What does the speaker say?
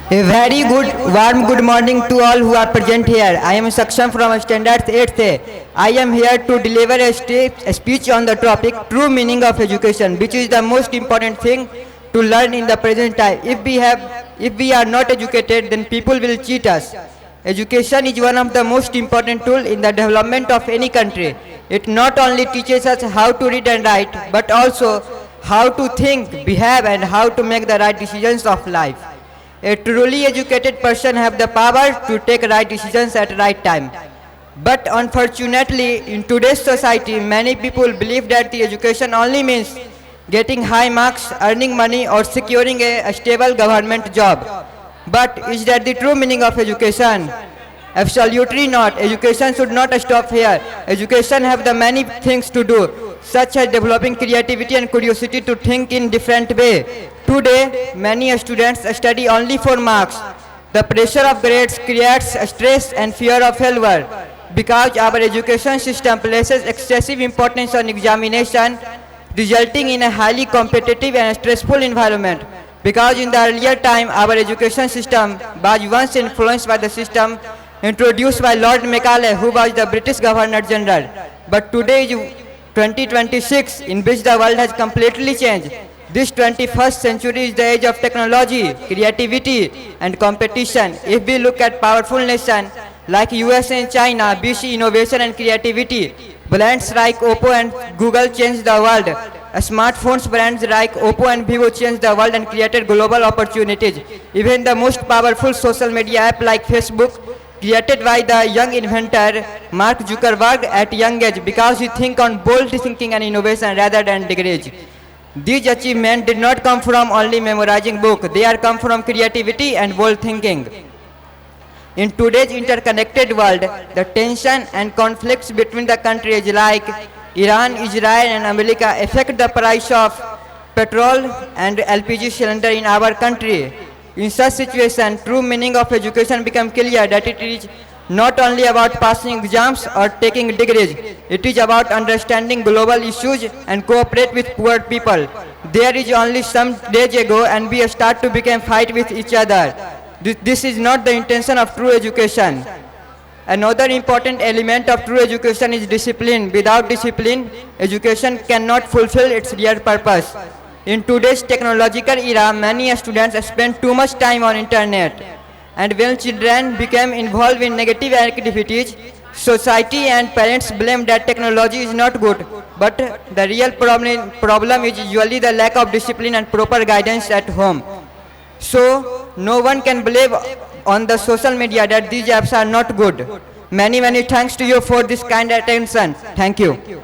A very good, warm good morning to all who are present here. I am Saksham from Standard 8th A. I am here to deliver a speech on the topic true meaning of education, which is the most important thing to learn in the present time. If we are not educated, then people will cheat us. Education is one of the most important tools in the development of any country. It not only teaches us how to read and write, but also how to think, behave, and how to make the right decisions of life. A truly educated person have the power to take right decisions at right time. But unfortunately, in today's society, many people believe that the education only means getting high marks, earning money, or securing a stable government job. But is that the true meaning of education? Absolutely not. Education should not stop here. Education have the many things to do, such as developing creativity and curiosity to think in different way. Today, many students study only for marks. The pressure of grades creates stress and fear of failure. Because our education system places excessive importance on examination, resulting in a highly competitive and stressful environment. Because in the earlier time, our education system was once influenced by the system introduced by Lord Macaulay, who was the British Governor General. But today is 2026, in which the world has completely changed. This 21st century is the age of technology, creativity, and competition. If we look at powerful nations like US and China, we see innovation and creativity. Brands like Oppo and Google changed the world. Smartphones brands like Oppo and Vivo changed the world and created global opportunities. Even the most powerful social media app like Facebook, created by the young inventor Mark Zuckerberg at young age, because he think on bold thinking and innovation rather than degrees. These achievements did not come from only memorizing books, they are come from creativity and bold thinking. In today's interconnected world, the tension and conflicts between the countries like Iran, Israel and America affect the price of petrol and LPG cylinder in our country. In such situation, true meaning of education becomes clear that it is not only about passing exams or taking degrees. It is about understanding global issues and cooperate with poor people. There is only some days ago and we start to become fight with each other. This is not the intention of true education. Another important element of true education is discipline. Without discipline, education cannot fulfill its real purpose. In today's technological era, many students spend too much time on internet. And when children become involved in negative activities, society and parents blame that technology is not good. But the real problem is usually the lack of discipline and proper guidance at home. So, no one can blame on the social media that these apps are not good. Many thanks to you for this kind attention. Thank you.